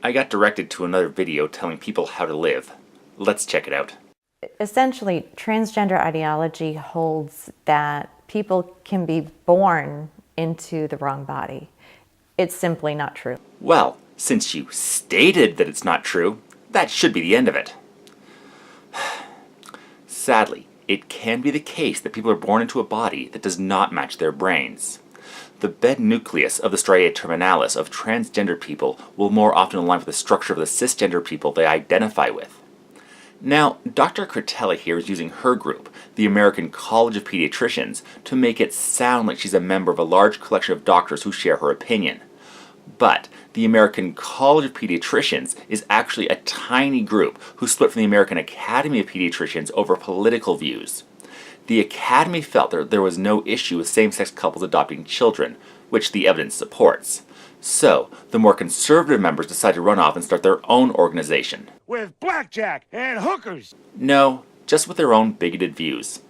I got directed to another video telling people how to live. Let's check it out. Essentially, transgender ideology holds that people can be born into the wrong body. It's simply not true. Well, since you stated that it's not true, that should be the end of it. Sadly, it can be the case that people are born into a body that does not match their brains. The bed nucleus of the striae terminalis of transgender people will more often align with the structure of the cisgender people they identify with. Now, Dr. Cretella here is using her group, the American College of Pediatricians, to make it sound like she's a member of a large collection of doctors who share her opinion. But the American College of Pediatricians is actually a tiny group who split from the American Academy of Pediatricians over political views. The Academy felt that there was no issue with same-sex couples adopting children, which the evidence supports. So, the more conservative members decided to run off and start their own organization. With blackjack and hookers! No, just with their own bigoted views.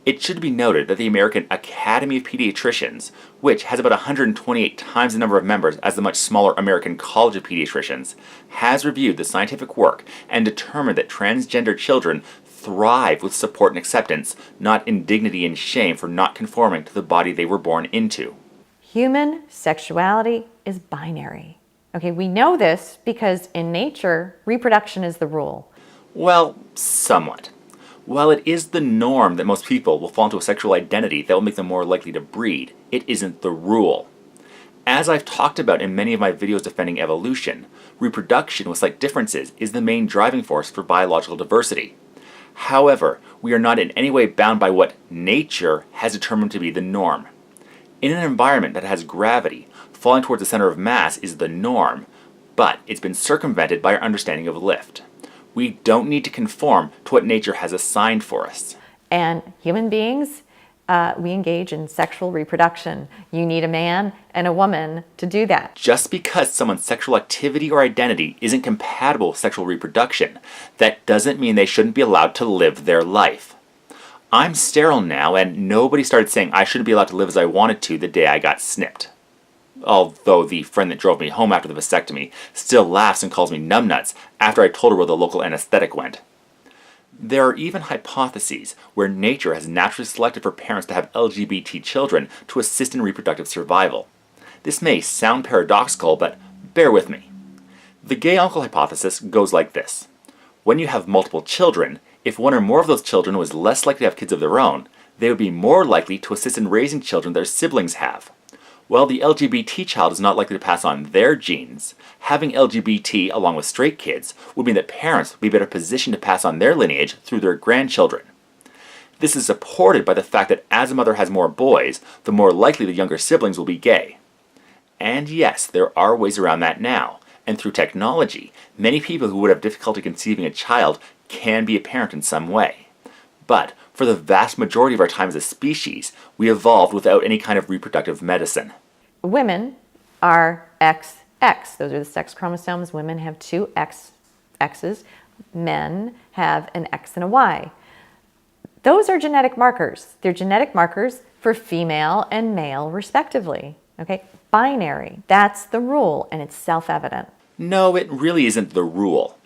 It should be noted that the American Academy of Pediatricians, which has about 128 times the number of members as the much smaller American College of Pediatricians, has reviewed the scientific work and determined that transgender children thrive with support and acceptance, not indignity and shame for not conforming to the body they were born into. Human sexuality is binary. Okay, we know this because in nature, reproduction is the rule. Well, somewhat. While it is the norm that most people will fall into a sexual identity that will make them more likely to breed, it isn't the rule. As I've talked about in many of my videos defending evolution, reproduction with slight differences is the main driving force for biological diversity. However, we are not in any way bound by what nature has determined to be the norm. In an environment that has gravity, falling towards the center of mass is the norm, but it's been circumvented by our understanding of lift. We don't need to conform to what nature has assigned for us. And human beings, we engage in sexual reproduction. You need a man and a woman to do that. Just because someone's sexual activity or identity isn't compatible with sexual reproduction, that doesn't mean they shouldn't be allowed to live their life. I'm sterile now, and nobody started saying I shouldn't be allowed to live as I wanted to the day I got snipped. Although the friend that drove me home after the vasectomy still laughs and calls me numbnuts after I told her where the local anesthetic went. There are even hypotheses where nature has naturally selected for parents to have LGBT children to assist in reproductive survival. This may sound paradoxical, but bear with me. The gay uncle hypothesis goes like this. When you have multiple children, if one or more of those children was less likely to have kids of their own, they would be more likely to assist in raising children their siblings have. While the LGBT child is not likely to pass on their genes, having LGBT along with straight kids would mean that parents would be better positioned to pass on their lineage through their grandchildren. This is supported by the fact that as a mother has more boys, the more likely the younger siblings will be gay. And yes, there are ways around that now, and through technology, many people who would have difficulty conceiving a child can be a parent in some way. But for the vast majority of our time as a species, we evolved without any kind of reproductive medicine. Women are XX. Those are the sex chromosomes. Women have two X's. Men have an X and a Y. Those are genetic markers. They're genetic markers for female and male, respectively. Okay? Binary. That's the rule, and it's self-evident. No, it really isn't the rule.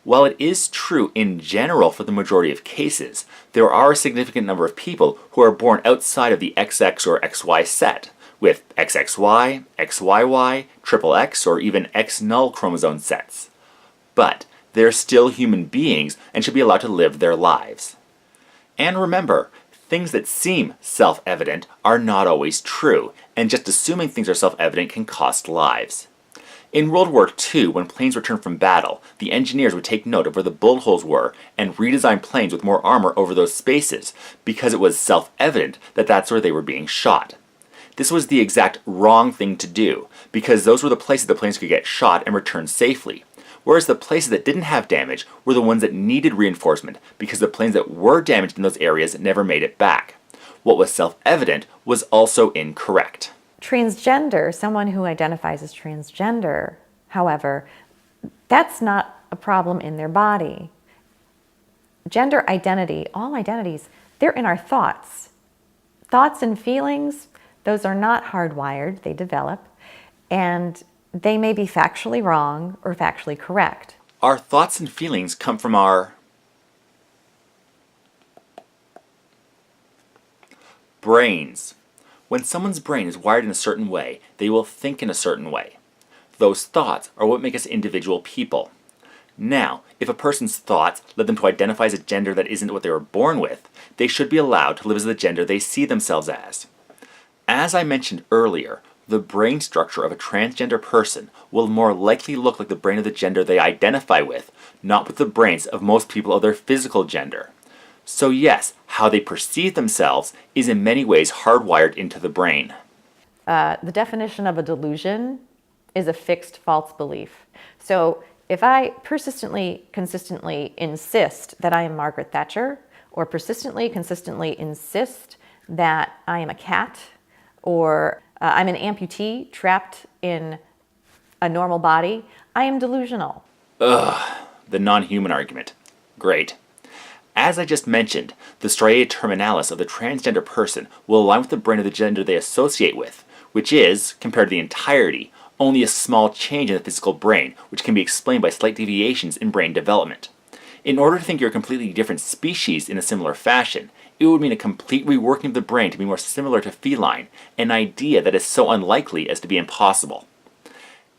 While it is true in general for the majority of cases, there are a significant number of people who are born outside of the XX or XY set, with XXY, XYY, XXX, or even X-null chromosome sets. But they're still human beings and should be allowed to live their lives. And remember, things that seem self-evident are not always true, and just assuming things are self-evident can cost lives. In World War II, when planes returned from battle, the engineers would take note of where the bullet holes were and redesign planes with more armor over those spaces, because it was self-evident that that's where they were being shot. This was the exact wrong thing to do, because those were the places the planes could get shot and return safely, whereas the places that didn't have damage were the ones that needed reinforcement, because the planes that were damaged in those areas never made it back. What was self-evident was also incorrect. Transgender, someone who identifies as transgender, however, that's not a problem in their body. Gender identity, all identities, they're in our thoughts. Thoughts and feelings, those are not hardwired, they develop. And They may be factually wrong or factually correct. Our thoughts and feelings come from our brains. When someone's brain is wired in a certain way, they will think in a certain way. Those thoughts are what make us individual people. Now, if a person's thoughts led them to identify as a gender that isn't what they were born with, they should be allowed to live as the gender they see themselves as. As I mentioned earlier, the brain structure of a transgender person will more likely look like the brain of the gender they identify with, not with the brains of most people of their physical gender. So yes, how they perceive themselves is in many ways hardwired into the brain. The definition of a delusion is a fixed false belief. So if I persistently, consistently insist that I am Margaret Thatcher, or persistently, consistently insist that I am a cat, or I'm an amputee trapped in a normal body, I am delusional. The non-human argument. Great. As I just mentioned, the striae terminalis of the transgender person will align with the brain of the gender they associate with, which is, compared to the entirety, only a small change in the physical brain, which can be explained by slight deviations in brain development. In order to think you're a completely different species in a similar fashion, it would mean a complete reworking of the brain to be more similar to feline, an idea that is so unlikely as to be impossible.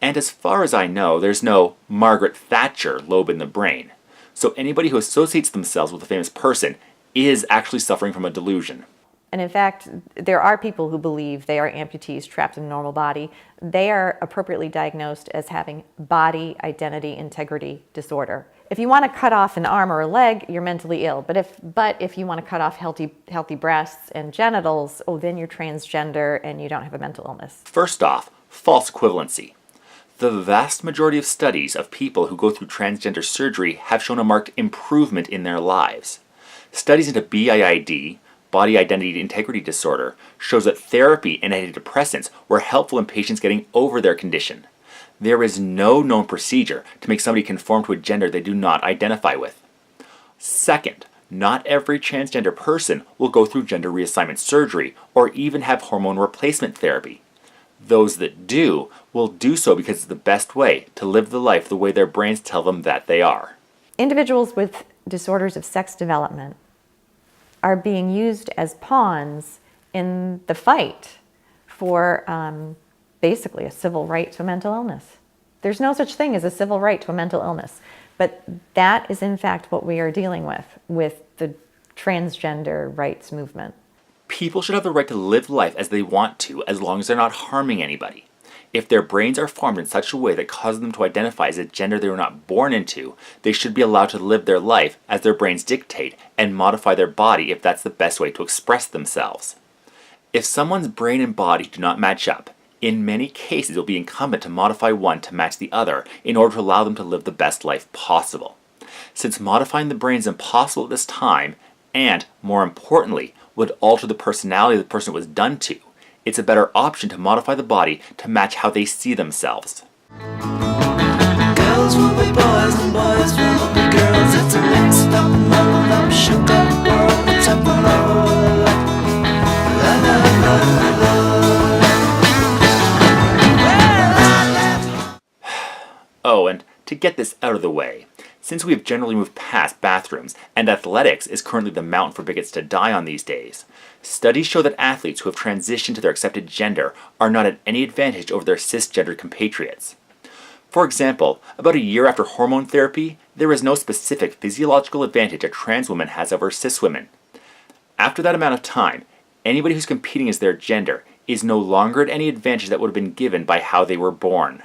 And as far as I know, there's no Margaret Thatcher lobe in the brain. So anybody who associates themselves with a famous person is actually suffering from a delusion. And in fact, there are people who believe they are amputees trapped in a normal body. They are appropriately diagnosed as having body identity integrity disorder. If you want to cut off an arm or a leg, you're mentally ill. But if you want to cut off healthy breasts and genitals, then you're transgender and you don't have a mental illness. First off, false equivalency. The vast majority of studies of people who go through transgender surgery have shown a marked improvement in their lives. Studies into BIID, body identity integrity disorder, shows that therapy and antidepressants were helpful in patients getting over their condition. There is no known procedure to make somebody conform to a gender they do not identify with. Second, not every transgender person will go through gender reassignment surgery or even have hormone replacement therapy. Those that do will do so because it's the best way to live the life the way their brains tell them that they are. Individuals with disorders of sex development are being used as pawns in the fight for basically a civil right to a mental illness. There's no such thing as a civil right to a mental illness, but that is in fact what we are dealing with the transgender rights movement. People should have the right to live life as they want to, as long as they're not harming anybody. If their brains are formed in such a way that causes them to identify as a gender they were not born into, they should be allowed to live their life as their brains dictate and modify their body if that's the best way to express themselves. If someone's brain and body do not match up, in many cases it will be incumbent to modify one to match the other in order to allow them to live the best life possible. Since modifying the brain is impossible at this time, and, more importantly, would alter the personality of the person it was done to, it's a better option to modify the body to match how they see themselves. Girls will be boys and boys will be girls. It's a mixed up, muddled up, shook up world. It's up and roll. La la la la la. Oh, and to get this out of the way, since we have generally moved past bathrooms, and athletics is currently the mountain for bigots to die on these days, studies show that athletes who have transitioned to their accepted gender are not at any advantage over their cisgendered compatriots. For example, about a year after hormone therapy, there is no specific physiological advantage a trans woman has over cis women. After that amount of time, anybody who's competing as their gender is no longer at any advantage that would have been given by how they were born.